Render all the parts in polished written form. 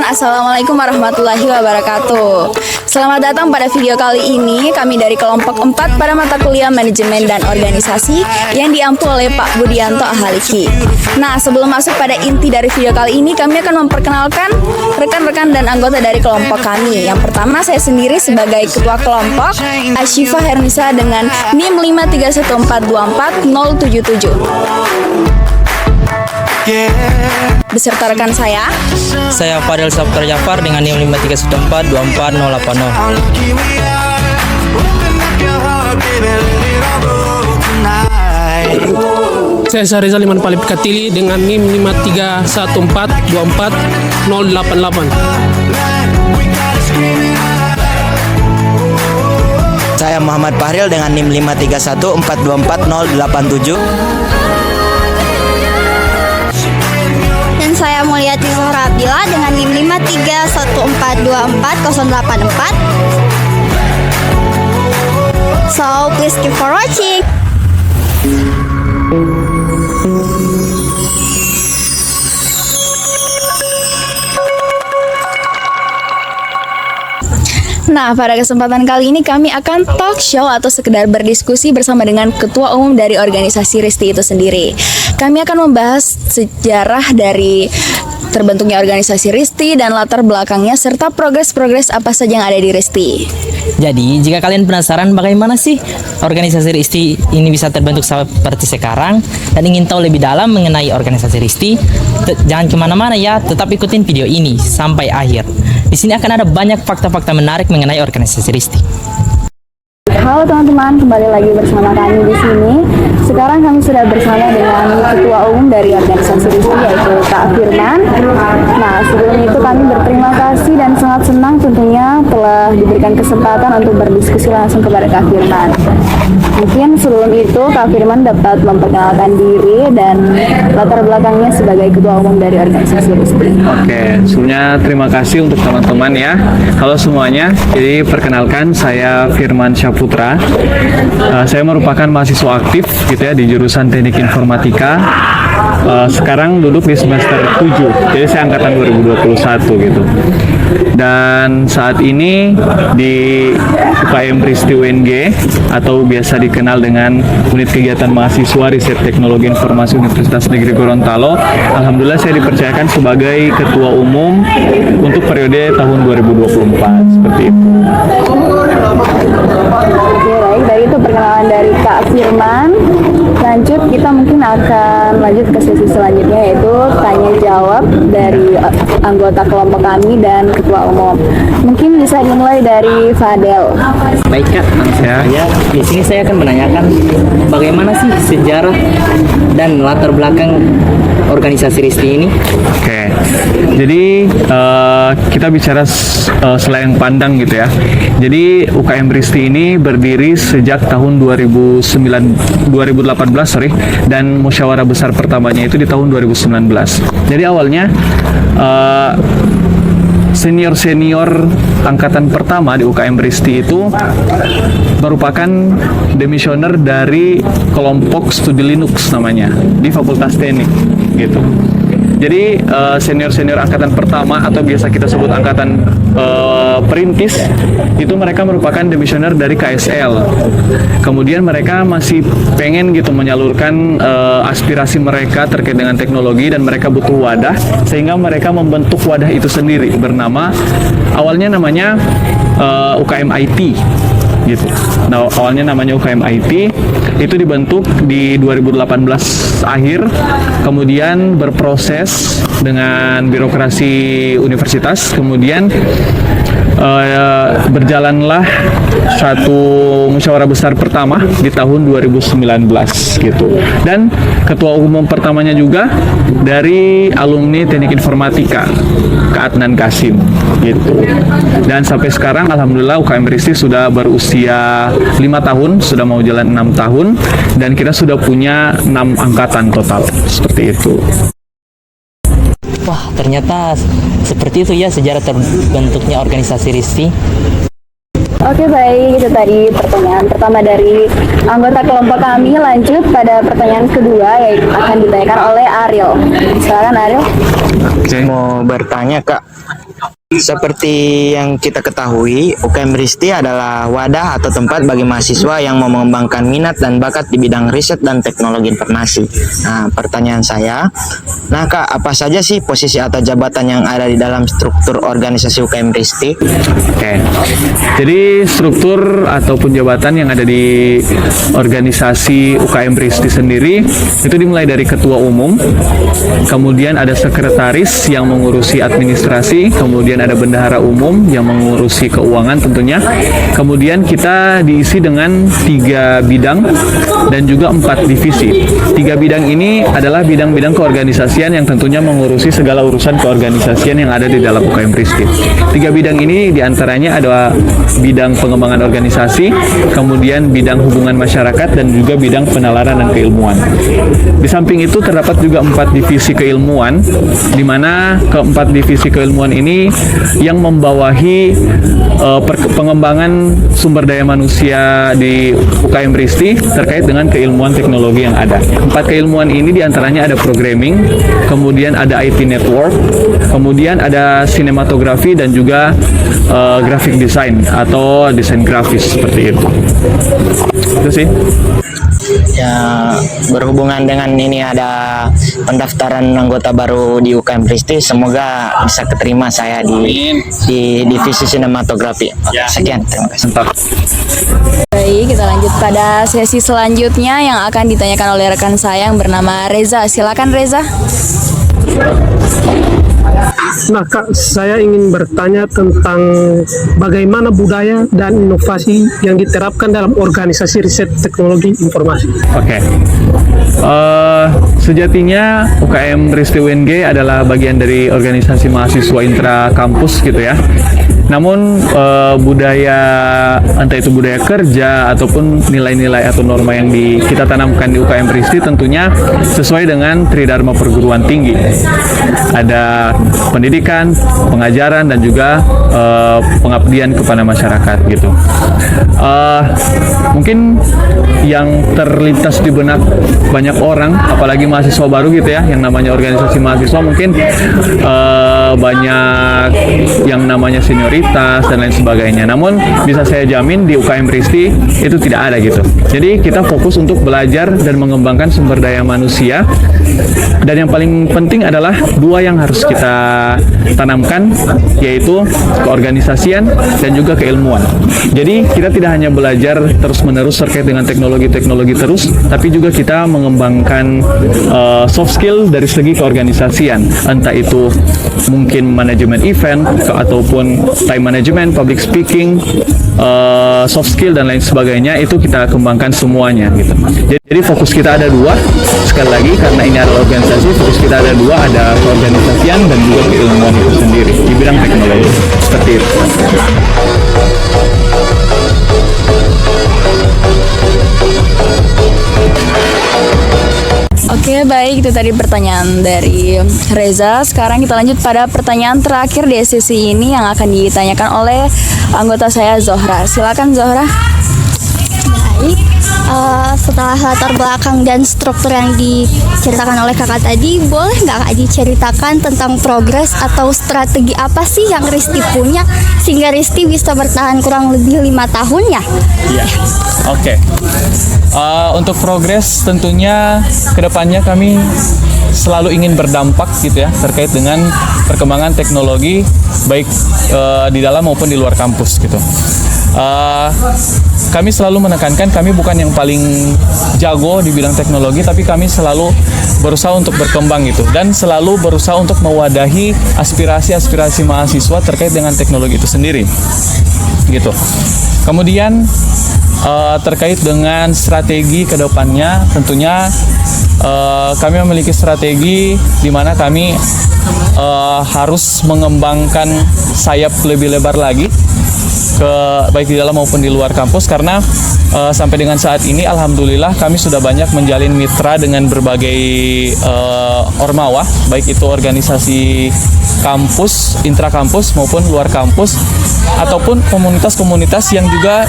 Assalamualaikum warahmatullahi wabarakatuh. Selamat datang pada video kali ini. Kami dari kelompok 4 pada mata kuliah Manajemen dan Organisasi yang diampu oleh Pak Budianto Ahaliki. Nah, sebelum masuk pada inti dari video kali ini, kami akan memperkenalkan rekan-rekan dan anggota dari kelompok kami. Yang pertama, saya sendiri sebagai ketua kelompok, Ashifa Hernisa dengan NIM 531424077. Beserta rekan saya Fadel Sabtar Jafar dengan NIM 531424080. Saya Syahrizal Iman Palip Katili dengan NIM 531424088. Saya Muhammad Fahril dengan NIM 531424087. Dan saya Mulyati Zuhra Abdillah dengan NIM 531424084. So please keep for watching. Nah, pada kesempatan kali ini kami akan talk show atau sekedar berdiskusi bersama dengan Ketua Umum dari organisasi RISTI itu sendiri. Kami akan membahas sejarah dari terbentuknya organisasi RISTI dan latar belakangnya serta progres-progres apa saja yang ada di RISTI. Jadi, jika kalian penasaran bagaimana sih organisasi RISTI ini bisa terbentuk seperti sekarang dan ingin tahu lebih dalam mengenai organisasi RISTI, jangan kemana-mana ya, tetap ikutin video ini sampai akhir. Di sini akan ada banyak fakta-fakta menarik mengenai organisasi RISTI. Halo teman-teman, kembali lagi bersama kami di sini. Sekarang kami sudah bersama dengan Ketua Umum dari organisasi RISTI, yaitu Kak Firman. Nah, sebelum itu kami berterima kasih dan sangat senang tentunya telah diberikan kesempatan untuk berdiskusi langsung kepada Kak Firman. Mungkin sebelum itu Kak Firman dapat memperkenalkan diri dan latar belakangnya sebagai Ketua Umum dari organisasi RISTI. Oke, sebelumnya terima kasih untuk teman-teman ya. Halo semuanya, jadi perkenalkan saya Firman Syaputra. Saya merupakan mahasiswa aktif gitu ya di jurusan Teknik Informatika. Sekarang duduk di semester 7, jadi saya angkatan 2021 gitu. Dan saat ini di UKM RISTI UNG atau biasa dikenal dengan Unit Kegiatan Mahasiswa Riset Teknologi Informasi Universitas Negeri Gorontalo, alhamdulillah saya dipercayakan sebagai Ketua Umum untuk periode tahun 2024 seperti itu. Oke, baik. Dari itu perkenalan dari Kak Firman. Lanjut, kita mungkin akan lanjut ke sesi selanjutnya, yaitu tanya jawab dari anggota kelompok kami dan Ketua Umum. Mungkin bisa dimulai dari Fadel. Baik Kak, di sini saya akan menanyakan bagaimana sih sejarah dan latar belakang organisasi RISTI ini. Oke, jadi kita bicara selain pandang gitu ya. Jadi UKM RISTI ini berdiri sejak tahun 2018 dan musyawarah besar pertamanya itu di tahun 2019. Jadi awalnya senior-senior angkatan pertama di UKM RISTI itu merupakan demisioner dari kelompok studi Linux namanya di Fakultas Teknik gitu. Jadi senior-senior angkatan pertama atau biasa kita sebut angkatan perintis itu mereka merupakan demisioner dari KSL. Kemudian mereka masih pengen gitu menyalurkan aspirasi mereka terkait dengan teknologi dan mereka butuh wadah sehingga mereka membentuk wadah itu sendiri bernama awalnya namanya UKM IT gitu. Nah, awalnya namanya UKM IT, itu dibentuk di 2018 akhir, kemudian berproses dengan birokrasi universitas, kemudian berjalanlah satu musyawarah besar pertama di tahun 2019 gitu. Dan ketua umum pertamanya juga dari alumni Teknik Informatika, Kak Adnan Kasim gitu. Dan sampai sekarang alhamdulillah UKM RISTI sudah berusia 5 tahun, sudah mau jalan 6 tahun dan kita sudah punya 6 angkatan total seperti itu. Wah, ternyata seperti itu ya sejarah terbentuknya organisasi RISTI. Oke, baik, itu tadi pertanyaan pertama dari anggota kelompok kami. Lanjut pada pertanyaan kedua yang akan ditanyakan oleh Ariel. Silakan Ariel. Saya mau bertanya Kak, Seperti yang kita ketahui, UKM Risti adalah wadah atau tempat bagi mahasiswa yang mau mengembangkan minat dan bakat di bidang riset dan teknologi informasi. Nah, pertanyaan saya, nah Kak, apa saja sih posisi atau jabatan yang ada di dalam struktur organisasi UKM Risti? Oke, jadi struktur ataupun jabatan yang ada di organisasi UKM Risti sendiri itu dimulai dari ketua umum, kemudian ada sekretaris yang mengurusi administrasi, kemudian ada bendahara umum yang mengurusi keuangan tentunya, kemudian kita diisi dengan 3 bidang dan juga 4 divisi. 3 bidang ini adalah bidang-bidang keorganisasian yang tentunya mengurusi segala urusan keorganisasian yang ada di dalam UKM Risti. 3 bidang ini diantaranya ada bidang pengembangan organisasi, kemudian bidang hubungan masyarakat, dan juga bidang penalaran dan keilmuan. Di samping itu terdapat juga 4 divisi keilmuan, di mana keempat divisi keilmuan ini yang membawahi pengembangan sumber daya manusia di UKM Risti terkait dengan keilmuan teknologi yang ada. 4 keilmuan ini diantaranya ada programming, kemudian ada IT network, kemudian ada sinematografi, dan juga graphic design atau desain grafis seperti itu. Itu sih. Ya, berhubungan dengan ini ada pendaftaran anggota baru di UKM Risti, semoga bisa keterima saya di divisi sinematografi. Sekian, terima kasih. Baik, kita lanjut pada sesi selanjutnya yang akan ditanyakan oleh rekan saya yang bernama Reza. Silakan Reza. Nah Kak, saya ingin bertanya tentang bagaimana budaya dan inovasi yang diterapkan dalam organisasi riset teknologi informasi. Oke. Sejatinya UKM Risti UNG adalah bagian dari organisasi mahasiswa intra kampus gitu ya. Namun budaya, entah itu budaya kerja ataupun nilai-nilai atau norma yang kita tanamkan di UKM Risti tentunya sesuai dengan Tridharma Perguruan Tinggi. Ada pendidikan, pengajaran, dan juga pengabdian kepada masyarakat gitu. Mungkin yang terlintas di benak banyak orang, apalagi mahasiswa baru gitu ya, yang namanya organisasi mahasiswa mungkin banyak yang namanya senioritas dan lain sebagainya. Namun bisa saya jamin di UKM Risti itu tidak ada gitu. Jadi kita fokus untuk belajar dan mengembangkan sumber daya manusia. Dan yang paling penting adalah 2 yang harus kita tanamkan, yaitu keorganisasian dan juga keilmuan. Jadi kita tidak hanya belajar terus-menerus terkait dengan teknologi-teknologi terus, tapi juga kita mengembangkan soft skill dari segi keorganisasian, entah itu mungkin manajemen event ataupun time management, public speaking, soft skill dan lain sebagainya, itu kita kembangkan semuanya gitu. Jadi fokus kita ada 2, sekali lagi karena ini adalah organisasi, fokus kita ada 2, ada keorganisasian dan juga keilmuan itu sendiri di bidang teknologi seperti itu. Oke, baik, itu tadi pertanyaan dari Reza. Sekarang kita lanjut pada pertanyaan terakhir di sesi ini yang akan ditanyakan oleh anggota saya, Zohra. Silakan Zohra. Baik, setelah latar belakang dan struktur yang diceritakan oleh kakak tadi, boleh nggak Kak diceritakan tentang progres atau strategi apa sih yang Risti punya sehingga Risti bisa bertahan kurang lebih 5 tahun ya? Iya, oke. Untuk progres tentunya kedepannya kami selalu ingin berdampak gitu ya terkait dengan perkembangan teknologi baik di dalam maupun di luar kampus gitu. Kami selalu menekankan kami bukan yang paling jago di bidang teknologi, tapi kami selalu berusaha untuk berkembang gitu dan selalu berusaha untuk mewadahi aspirasi-aspirasi mahasiswa terkait dengan teknologi itu sendiri gitu. Kemudian terkait dengan strategi ke depannya tentunya kami memiliki strategi di mana kami harus mengembangkan sayap lebih lebar lagi baik di dalam maupun di luar kampus karena sampai dengan saat ini alhamdulillah kami sudah banyak menjalin mitra dengan berbagai ormawa, baik itu organisasi kampus, intrakampus maupun luar kampus ataupun komunitas-komunitas yang juga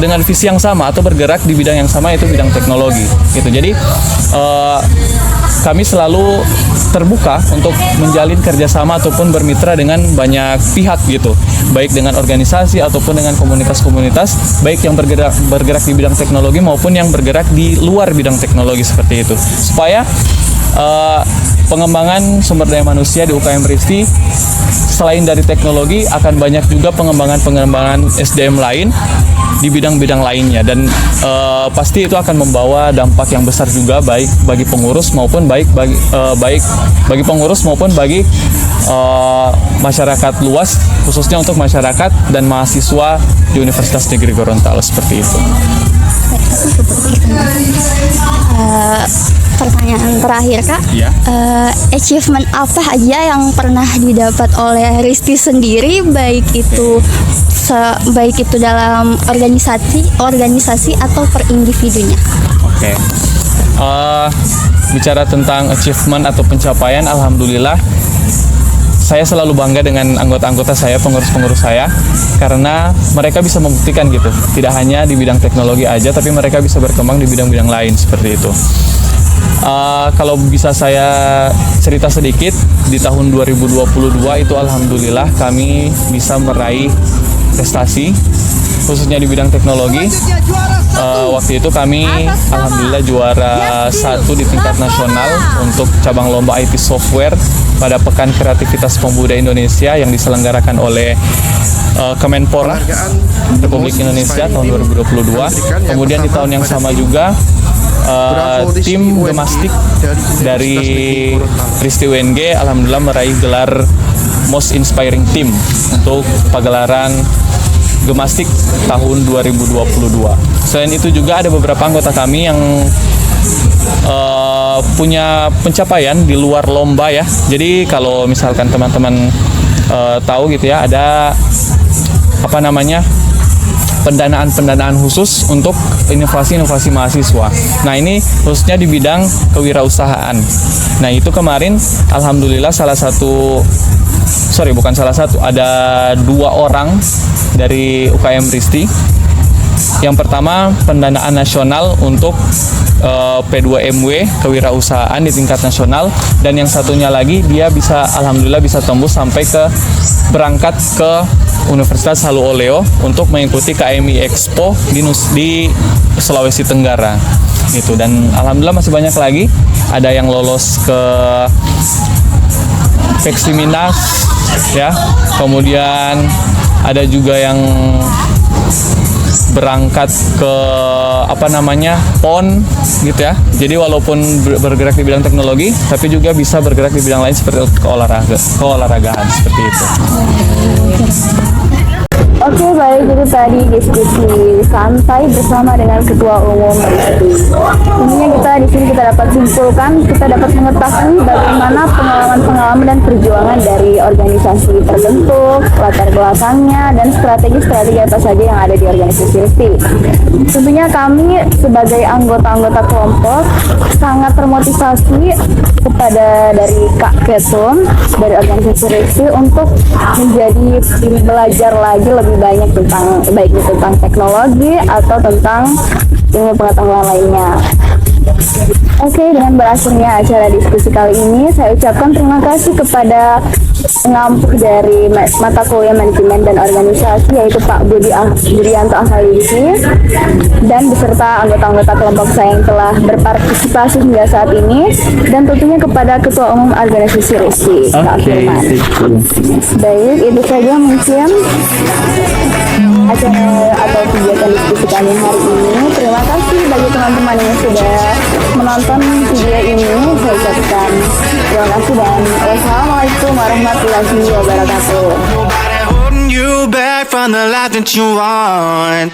dengan visi yang sama atau bergerak di bidang yang sama, yaitu bidang teknologi gitu. Jadi kami selalu terbuka untuk menjalin kerjasama ataupun bermitra dengan banyak pihak gitu, baik dengan organisasi ataupun dengan komunitas-komunitas, baik yang bergerak di bidang teknologi maupun yang bergerak di luar bidang teknologi seperti itu, supaya pengembangan sumber daya manusia di UKM Risti selain dari teknologi akan banyak juga pengembangan SDM lain di bidang-bidang lainnya, dan pasti itu akan membawa dampak yang besar juga baik bagi pengurus maupun bagi pengurus maupun bagi masyarakat luas, khususnya untuk masyarakat dan mahasiswa di Universitas Negeri Gorontalo seperti itu. Pertanyaan terakhir Kak, Ya. Achievement apa aja yang pernah didapat oleh Risti sendiri, baik itu dalam organisasi atau per individunya? Oke. Bicara tentang achievement atau pencapaian, alhamdulillah saya selalu bangga dengan anggota-anggota saya, pengurus-pengurus saya, karena mereka bisa membuktikan gitu, tidak hanya di bidang teknologi aja, tapi mereka bisa berkembang di bidang-bidang lain seperti itu. Kalau bisa saya cerita sedikit, di tahun 2022 itu alhamdulillah kami bisa meraih prestasi, khususnya di bidang teknologi. Waktu itu kami alhamdulillah juara 1 di tingkat nasional untuk cabang lomba IT software pada Pekan Kreativitas Pemuda Indonesia yang diselenggarakan oleh Kemenpora Republik Indonesia tahun 2022. Kemudian di tahun yang sama juga tim gemastik dari Risti UNG alhamdulillah meraih gelar Most Inspiring Team untuk pagelaran gemastik tahun 2022. Selain itu juga ada beberapa anggota kami yang punya pencapaian di luar lomba ya. Jadi kalau misalkan teman-teman tahu gitu ya, ada pendanaan khusus untuk inovasi-inovasi mahasiswa. Nah, ini khususnya di bidang kewirausahaan. Nah, itu kemarin alhamdulillah ada 2 orang dari UKM Risti. Yang pertama, pendanaan nasional untuk P2MW kewirausahaan di tingkat nasional, dan yang satunya lagi dia alhamdulillah bisa tembus sampai berangkat ke Universitas Halu Oleo untuk mengikuti KMI Expo di Sulawesi Tenggara gitu. Dan alhamdulillah masih banyak lagi, ada yang lolos ke Peksiminas ya, kemudian ada juga yang berangkat ke PON gitu ya. Jadi walaupun bergerak di bidang teknologi, tapi juga bisa bergerak di bidang lain seperti keolahragaan seperti itu. Oke, baik, itu tadi diskusi santai bersama dengan Ketua Umum Risti. Tentunya di sini kita dapat simpulkan, kita dapat mengetahui bagaimana pengalaman dan perjuangan dari organisasi terbentuk, latar belakangnya, dan strategi-strategi apa saja yang ada di organisasi Risti. Tentunya kami sebagai anggota-anggota kelompok sangat termotivasi dari Kak Ketum dari organisasi Risti untuk belajar lagi lebih banyak baik itu tentang teknologi atau tentang ilmu pengetahuan lainnya. Oke, dengan berakhirnya acara diskusi kali ini, saya ucapkan terima kasih kepada pengampu dari mata kuliah manajemen dan organisasi, yaitu Pak Budianto Akhalisi, dan beserta anggota-anggota kelompok saya yang telah berpartisipasi hingga saat ini, dan tentunya kepada Ketua Umum organisasi Risti, Kak Firman. Baik, itu saja mungkin acara atau kegiatan diskusi kami hari ini. Terima kasih bagi teman-teman yang sudah menonton video ini. Saya ucapkan terima kasih dan wassalamualaikum warahmatullahi wabarakatuh. Nobody holding you back from the life that you want.